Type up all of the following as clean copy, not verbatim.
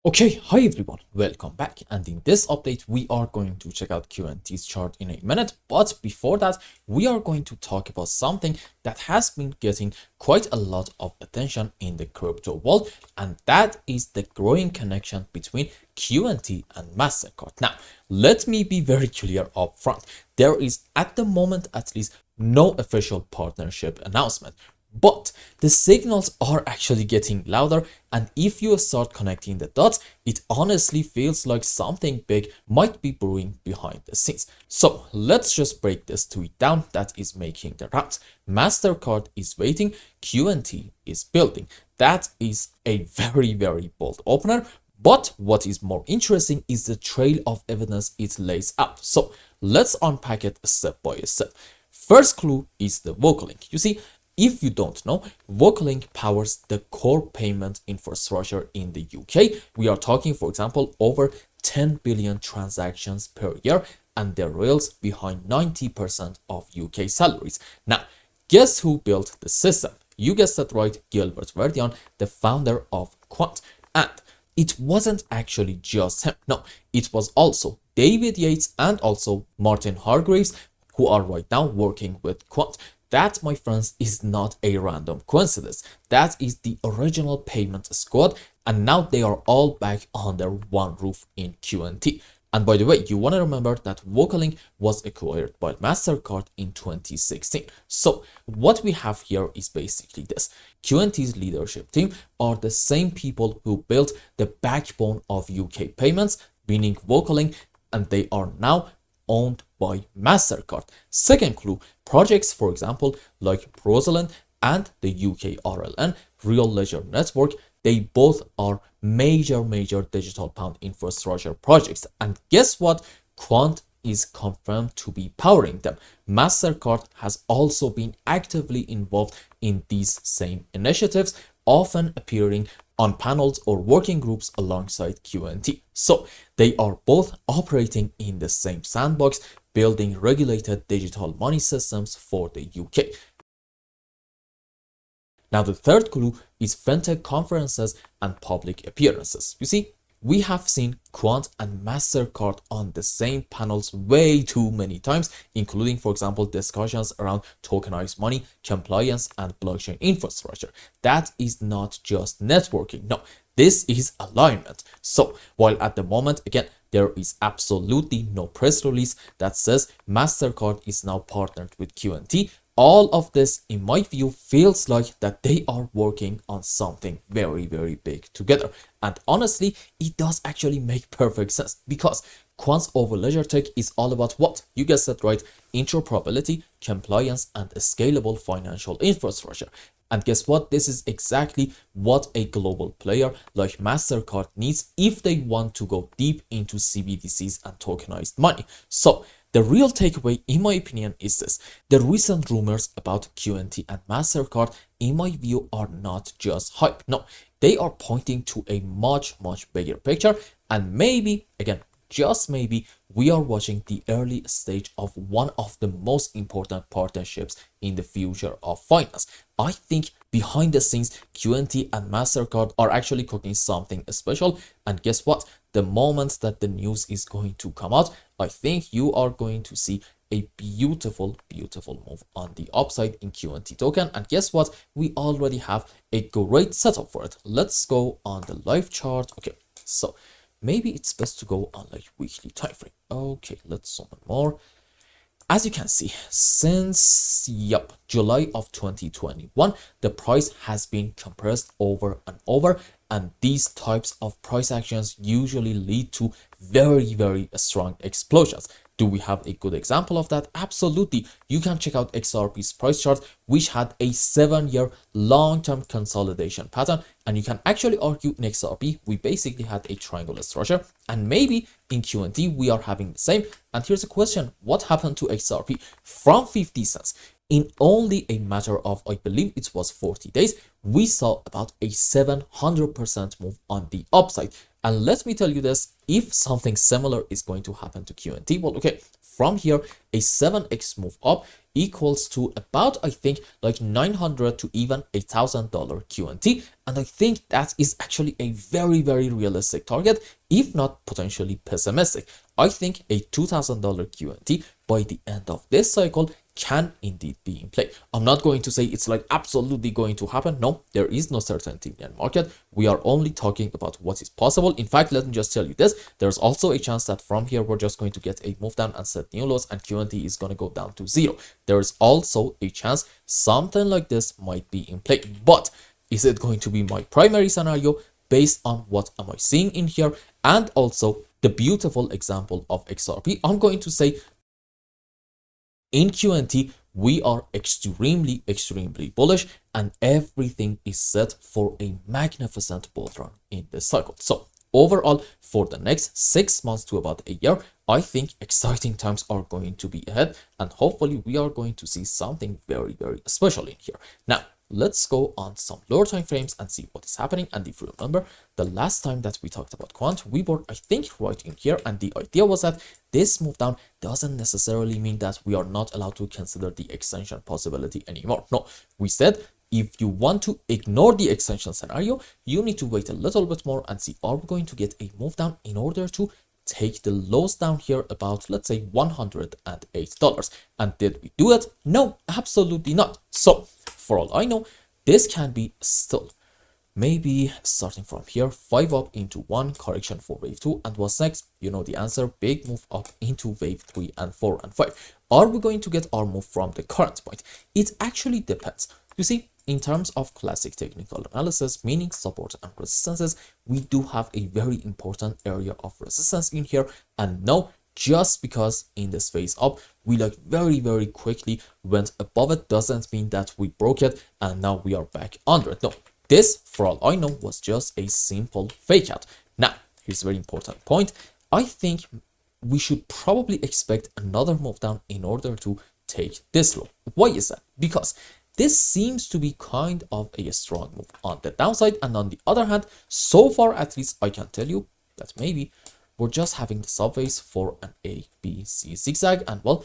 Okay, hi everyone, welcome back, and in this update we are going to check out QNT's chart in a minute, but before that we are going to talk about something that has been getting quite a lot of attention in the crypto world, and that is the growing connection between QNT and Mastercard. Now, let me be very clear up front, there is at the moment at least no official partnership announcement. But the signals are actually getting louder, and if you start connecting the dots, it honestly feels like something big might be brewing behind the scenes. So let's just break this tweet down that is making the rounds. Mastercard is waiting, QNT is building. That is a very bold opener. But what is more interesting is the trail of evidence it lays out. So let's unpack it step by step. First clue is the Vocalink. You see, if you don't know, Vocalink powers the core payment infrastructure in the UK. We are talking, for example, over 10 billion transactions per year, and the rails behind 90% of UK salaries. Now, guess who built the system? You guessed that right, Gilbert Verdian, the founder of Quant. And it wasn't actually just him. No, it was also David Yates and also Martin Hargreaves, who are right now working with Quant. That, my friends, is not a random coincidence. That is the original payment squad, and now they are all back under one roof in QNT. And by the way, you want to remember that Vocalink was acquired by Mastercard in 2016. So what we have here is basically this. QNT's leadership team are the same people who built the backbone of UK payments, meaning Vocalink, and they are now owned by Mastercard. Second clue, projects, for example, like Rosalind and the UK RLN, Real Ledger Network, they both are major digital pound infrastructure projects. And guess what? Quant is confirmed to be powering them. Mastercard has also been actively involved in these same initiatives, often appearing on panels or working groups alongside QNT. So they are both operating in the same sandbox, building regulated digital money systems for the UK. Now the third clue is fintech conferences and public appearances. You see, we have seen Quant and Mastercard on the same panels way too many times, including, for example, discussions around tokenized money, compliance, and blockchain infrastructure. That is not just networking. No, this is alignment. So while at the moment, again, there is absolutely no press release that says Mastercard is now partnered with QNT, all of this, in my view, feels like that they are working on something very big together. And honestly, it does actually make perfect sense, because Quant's over ledger tech is all about what? You guessed that right, interoperability, compliance, and a scalable financial infrastructure. And guess what? This is exactly what a global player like Mastercard needs if they want to go deep into CBDCs and tokenized money. So the real takeaway, in my opinion, is this. The recent rumors about QNT and Mastercard, in my view, are not just hype. No, they are pointing to a much bigger picture, and maybe, again, just maybe, we are watching the early stage of one of the most important partnerships in the future of finance. I think behind the scenes, QNT and Mastercard are actually cooking something special, and guess what? The moment that the news is going to come out, I think you are going to see a beautiful move on the upside in QNT token. And guess what? We already have a great setup for it. Let's go on the live chart. Okay, so maybe it's best to go on like weekly time frame. Okay, let's zoom in more. As you can see, since July of 2021, the price has been compressed over and over, and these types of price actions usually lead to very strong explosions. Do we have a good example of that? Absolutely. You can check out XRP's price chart, which had a 7-year long-term consolidation pattern, and you can actually argue in XRP we basically had a triangular structure, and maybe in QNT we are having the same. And here's a question: what happened to XRP from 50 cents? In only a matter of, I believe it was 40 days, we saw about a 700% move on the upside. And let me tell you this, if something similar is going to happen to QNT, well, okay, from here, a 7x move up equals to about, I think, like $900 to even $1,000 QNT. And I think that is actually a very, very realistic target, if not potentially pessimistic. I think a $2,000 QNT by the end of this cycle can indeed be in play. I'm not going to say it's like absolutely going to happen. No, there is no certainty in the market. We are only talking about what is possible. In fact, let me just tell you this. There's also a chance that from here, we're just going to get a move down and set new lows, and QNT is going to go down to 0. There is also a chance something like this might be in play. But is it going to be my primary scenario based on what am I seeing in here? And also the beautiful example of XRP, I'm going to say in QNT, we are extremely bullish, and everything is set for a magnificent bull run in this cycle. So overall, for the next 6 months to about a year, I think exciting times are going to be ahead, and hopefully we are going to see something very, very special in here. Now, let's go on some lower time frames and see what is happening. And if you remember, the last time that we talked about Quant, we were, I think, right in here, and the idea was that this move down doesn't necessarily mean that we are not allowed to consider the extension possibility anymore. No, we said if you want to ignore the extension scenario, you need to wait a little bit more and see, are we going to get a move down in order to take the lows down here about, let's say, $108. And did we do it? No, absolutely not. So for all I know, this can be still maybe starting from here, 5 up into 1, correction for wave 2, and what's next? You know the answer, big move up into wave 3 and 4 and 5. Are we going to get our move from the current point? It actually depends. You see, in terms of classic technical analysis, meaning support and resistances, we do have a very important area of resistance in here. And now, just because in this phase up, we like very quickly went above it, doesn't mean that we broke it and now we are back under it. No, this, for all I know, was just a simple fake out. Now, here's a very important point. I think we should probably expect another move down in order to take this low. Why is that? Because this seems to be kind of a strong move on the downside, and on the other hand, so far at least I can tell you that maybe we're just having the subways for an A, B, C zigzag, and well,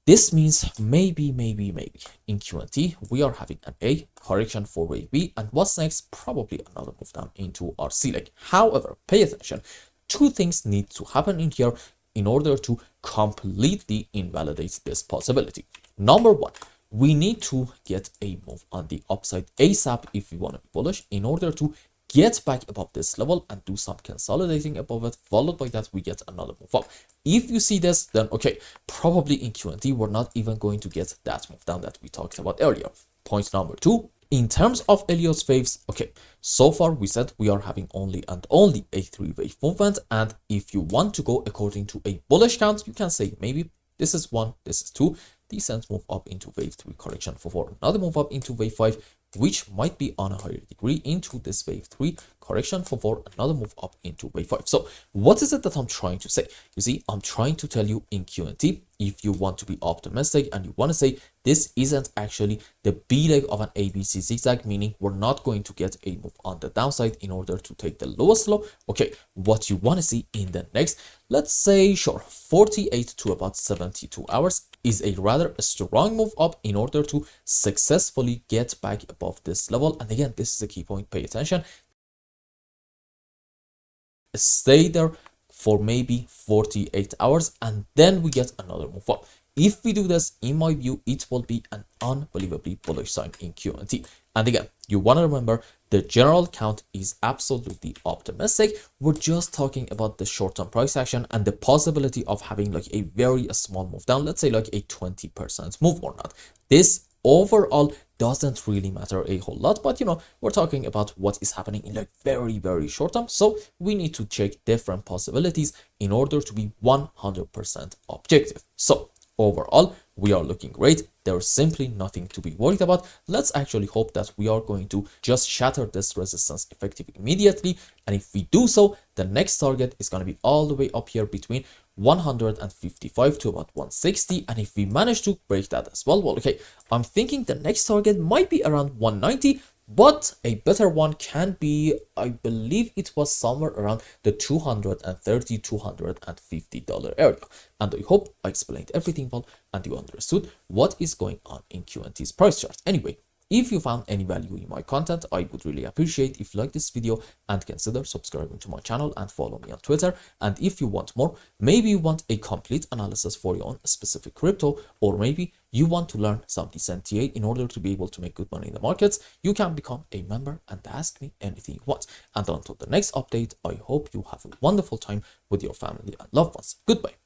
this means maybe in QNT we are having an A, correction for wave B, and what's next? Probably another move down into our C leg. However, pay attention, two things need to happen in here in order to completely invalidate this possibility. Number one, we need to get a move on the upside ASAP if we want to be bullish in order to get back above this level and do some consolidating above it, followed by that we get another move up. If you see this, then okay, probably in QNT we're not even going to get that move down that we talked about earlier. Point number two, in terms of Elliott's waves, okay, so far we said we are having only a 3-wave movement, and if you want to go according to a bullish count, you can say maybe this is 1, this is 2, decent move up into wave 3, correction for 4, another move up into wave 5, which might be on a higher degree into this wave 3, correction for 4, another move up into wave 5. So what is it that I'm trying to say? You see, I'm trying to tell you in QNT, if you want to be optimistic and you want to say this isn't actually the B leg of an ABC zigzag, meaning we're not going to get a move on the downside in order to take the lowest low. Okay, what you want to see in the next, let's say, sure, 48 to about 72 hours is a rather strong move up in order to successfully get back above this level. And again, this is a key point, pay attention. Stay there for maybe 48 hours and then we get another move up. If we do this, in my view, it will be an unbelievably bullish sign in QNT. And again, you want to remember the general count is absolutely optimistic. We're just talking about the short-term price action and the possibility of having like a very small move down, let's say like a 20% move or not. This overall doesn't really matter a whole lot, but you know, we're talking about what is happening in like very short term, so we need to check different possibilities in order to be 100% objective. So overall, we are looking great. There's simply nothing to be worried about. Let's actually hope that we are going to just shatter this resistance effectively immediately, and if we do so, the next target is going to be all the way up here between 155 to about 160, and if we manage to break that as well, okay, I'm thinking the next target might be around 190, but a better one can be, I believe it was somewhere around the $250 area. And I hope I explained everything well and you understood what is going on in QNT's price chart. Anyway, if you found any value in my content, I would really appreciate if you like this video and consider subscribing to my channel and follow me on Twitter. And if you want more, maybe you want a complete analysis for your own specific crypto, or maybe you want to learn some decent TA in order to be able to make good money in the markets, you can become a member and ask me anything you want. And until the next update, I hope you have a wonderful time with your family and loved ones. Goodbye.